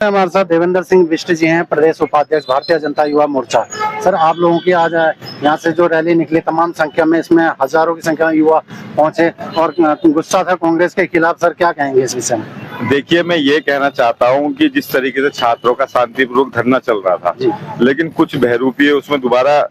हमारे साथ देवेंद्र सिंह बिष्ट जी हैं, प्रदेश उपाध्यक्ष भारतीय जनता युवा मोर्चा। सर, आप लोगों की आज यहाँ से जो रैली निकली, तमाम संख्या में, इसमें हजारों की संख्या में युवा पहुंचे और गुस्सा था कांग्रेस के खिलाफ। सर, क्या कहेंगे इस विषय में? देखिए, मैं ये कहना चाहता हूँ कि जिस तरीके से छात्रों का शांतिपूर्वक धरना चल रहा था, लेकिन कुछ बहरूपीय उसमें दोबारा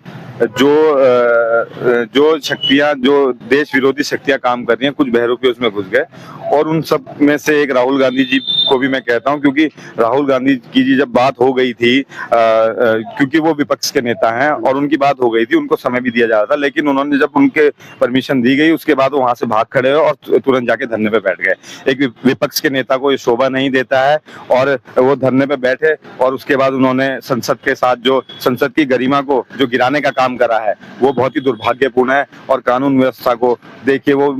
जो शक्तियां, जो देश विरोधी शक्तियां काम कर रही हैं, कुछ बहरूपीय उसमें घुस गए। और उन सब में से एक राहुल गांधी जी को भी मैं कहता हूं, क्योंकि राहुल गांधी की जब बात हो गई थी, क्योंकि वो विपक्ष के नेता हैं और उनकी बात हो गई थी, उनको समय भी दिया जा रहा था, लेकिन उन्होंने जब उनके परमिशन दी गई उसके बाद वहां से भाग खड़े हुए और तुरंत जाके धरने पे बैठ गए। एक विपक्ष के नेता को ये शोभा नहीं देता है और वो धरने पे बैठे और उसके बाद उन्होंने संसद के साथ जो संसद की गरिमा को जो गिराने का काम करा है, वो बहुत ही दुर्भाग्यपूर्ण है। और कानून व्यवस्था को देखिए, वो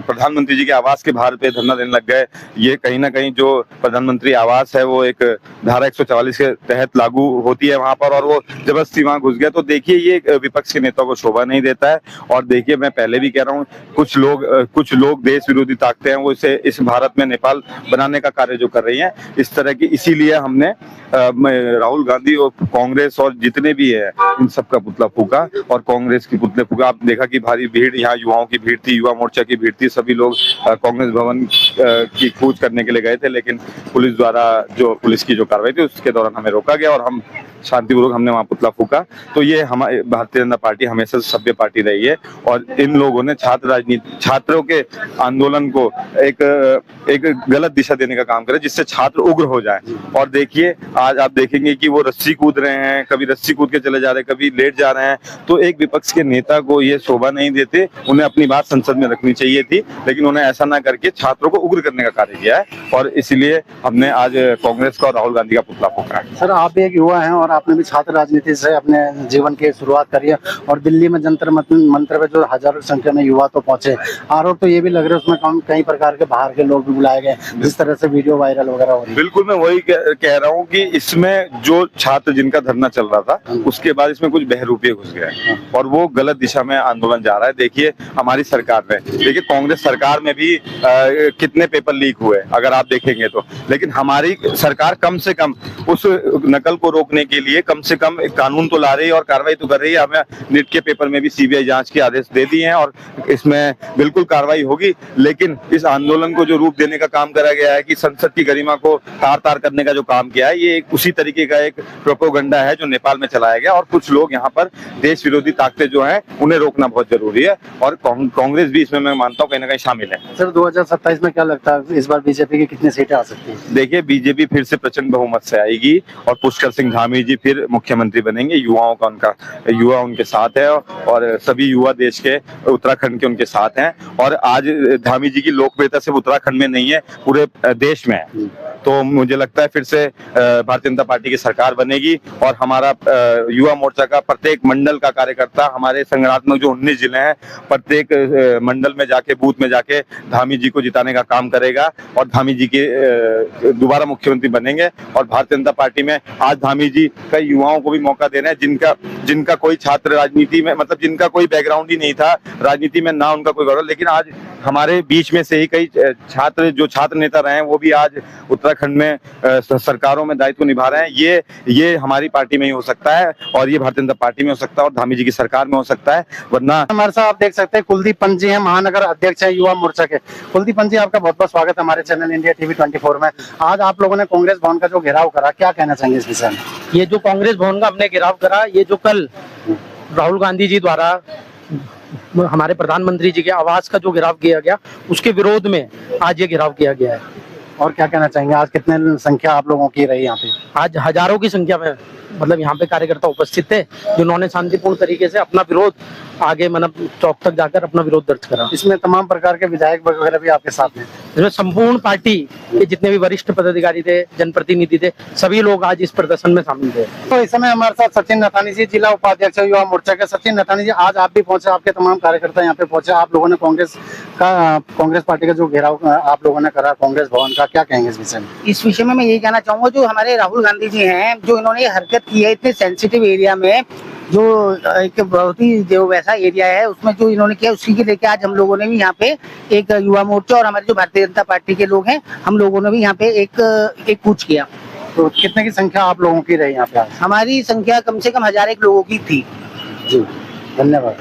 प्रधानमंत्री जी के आवास के बाहर पे धरना देने लग गए। ये कहीं ना कहीं जो प्रधानमंत्री आवास है वो एक धारा 144 के तहत लागू होती है वहां पर, और वो जबरदस्ती वहां घुस गया। तो देखिए, ये विपक्ष के नेताओं को शोभा नहीं देता है। और देखिए, मैं पहले भी कह रहा हूँ, कुछ लोग देश विरोधी ताकतें हैं, वो इस भारत में नेपाल बनाने का कार्य जो कर रही हैं इस तरह की। इसीलिए हमने राहुल गांधी और कांग्रेस और जितने भी है इन सबका पुतला फूका और कांग्रेस की पुतले फूका। आप देखा कि भारी भीड़, यहाँ युवाओं की भीड़ थी, युवा मोर्चा की भीड़ थी, सभी लोग कांग्रेस भवन की खोज करने के लिए गए थे, लेकिन पुलिस द्वारा पुलिस की जो कार्रवाई थी उसके दौरान हमें रोका गया और हम शांतिपूर्वक हमने वहां पुतला फूका। तो ये हमारी भारतीय जनता पार्टी हमेशा सभ्य पार्टी रही है और इन लोगों ने छात्रों के आंदोलन को एक गलत दिशा देने का काम करे, जिससे छात्र उग्र हो जाए। और देखिए, आज आप देखेंगे कि वो रस्सी कूद रहे हैं, कभी रस्सी कूद के चले जा रहे हैं, कभी लेट जा रहे हैं। तो एक विपक्ष के नेता को ये शोभा नहीं देते, उन्हें अपनी बात संसद में रखनी चाहिए थी, लेकिन उन्हें ऐसा ना करके छात्रों को उग्र करने का कार्य किया है। और इसलिए हमने आज कांग्रेस का और राहुल गांधी का पुतला फूका है। सर, आप भी एक युवा हैं और आपने भी छात्र राजनीति से अपने जीवन की शुरुआत करी है और दिल्ली में जंतर मंतर पे जो हजारों संख्या में युवा तो पहुंचे। आरोप तो ये भी लग रहे हैं उसमें कई प्रकार के बाहर के लोग भी बुलाए गए, जिस तरह से वीडियो वायरल वगैरह हो रही है। बिल्कुल, मैं वही कह रहा हूँ कि इसमें जो छात्र जिनका धरना चल रहा था, उसके बाद इसमें कुछ बहरूपीय घुस गए और वो गलत दिशा में आंदोलन जा रहा है। देखिए, हमारी सरकार में, देखिए कांग्रेस सरकार में भी कितने पेपर लीक हुए अगर आप देखेंगे तो, लेकिन हमारी सरकार कम से कम उस नकल को रोकने के लिए कम से कम एक कानून तो ला रही है और कार्रवाई तो कर रही है। हमें नीट के पेपर में भी सीबीआई जांच के आदेश दे दिए हैं और इसमें बिल्कुल कार्रवाई होगी। लेकिन इस आंदोलन को जो रूप देने का काम करा गया है कि संसद की गरिमा को तार-तार करने का जो काम किया है, ये उसी तरीके का एक प्रोपेगेंडा है जो नेपाल में चलाया गया। और कुछ लोग यहाँ पर देश विरोधी ताकतें जो हैं उन्हें रोकना बहुत जरूरी है और कांग्रेस भी इसमें मैं मानता हूँ कहीं ना कहीं शामिल है। सर, 2027 में क्या लगता है इस बार बीजेपी की कितनी सीटें आ सकती है? देखिए, बीजेपी फिर से प्रचंड बहुमत से आएगी और पुष्कर सिंह धामी जी फिर मुख्यमंत्री बनेंगे। युवा उनके साथ है और सभी युवा देश के उत्तराखंड के उनके साथ हैं। और आज धामी जी की लोकप्रियता सिर्फ उत्तराखंड में नहीं है, पूरे देश में है। तो मुझे लगता है फिर से भारतीय जनता पार्टी की सरकार बनेगी और हमारा युवा मोर्चा का प्रत्येक मंडल का कार्यकर्ता, हमारे संगठनात्मक जो 19 जिले हैं, प्रत्येक मंडल में जाके, बूथ में जाके धामी जी को जिताने का काम करेगा और धामी जी के दोबारा मुख्यमंत्री बनेंगे। और भारतीय जनता पार्टी में आज धामी जी कई युवाओं को भी मौका दे रहे हैं जिनका कोई छात्र राजनीति में, मतलब जिनका कोई बैकग्राउंड ही नहीं था राजनीति में, ना उनका कोई गौरव, लेकिन आज हमारे बीच में से ही कई छात्र नेता रहे हैं, वो भी आज उत्तराखंड में सरकारों में दायित्व निभा रहे हैं। ये हमारी पार्टी में ही हो सकता है और ये भारतीय जनता पार्टी में हो सकता है और धामी जी की सरकार में हो सकता है। वरना हमारे साथ आप देख सकते हैं कुलदीप पंत जी हैं, महानगर अध्यक्ष है युवा मोर्चा के। कुलदीप पंत जी, आपका बहुत बहुत स्वागत है हमारे चैनल इंडिया टीवी 24 में। आज आप लोगों ने कांग्रेस भवन का जो घेराव करा, क्या कहना चाहेंगे इस विषय में? ये जो कांग्रेस भवन का हमने घेराव करा, ये जो कल राहुल गांधी जी द्वारा हमारे प्रधानमंत्री जी के आवास का जो घेराव किया गया, उसके विरोध में आज ये घेराव किया गया है। और क्या कहना चाहेंगे, आज कितने संख्या आप लोगों की रही यहाँ पे? आज हजारों की संख्या में मतलब यहाँ पे कार्यकर्ता उपस्थित थे, जिन्होंने शांतिपूर्ण तरीके से अपना विरोध आगे मतलब चौक तक जाकर अपना विरोध दर्ज करा। इसमें तमाम प्रकार के विधायक वगैरह भी आपके साथ हैं? इसमें संपूर्ण पार्टी के जितने भी वरिष्ठ पदाधिकारी थे, जनप्रतिनिधि थे, सभी लोग आज इस प्रदर्शन में शामिल थे। तो इस समय हमारे साथ सचिन नथानी जी, जिला उपाध्यक्ष युवा मोर्चा के। सचिन नथानी जी, आज आप भी पहुंचे, आपके तमाम कार्यकर्ता यहाँ पे पहुंचे, आप लोगों ने कांग्रेस पार्टी का जो घेराव आप लोगों ने करा कांग्रेस भवन का, क्या कहेंगे इस विषय में? इस विषय में मैं यही कहना चाहूंगा, जो हमारे राहुल गांधी जी हैं, जो इन्होंने ये हरकत की है। इतने सेंसिटिव एरिया में जो एक बहुत ही जो वैसा एरिया है उसमें जो इन्होंने किया उसी के लेके आज हम लोगों ने भी यहाँ पे एक युवा मोर्चा और हमारे जो भारतीय जनता पार्टी के लोग हैं हम लोगों ने भी यहाँ पे एक कूच किया। तो कितने की संख्या आप लोगों की रही यहाँ पे आज? हमारी संख्या कम से कम 1001 लोगों की थी। जी, धन्यवाद।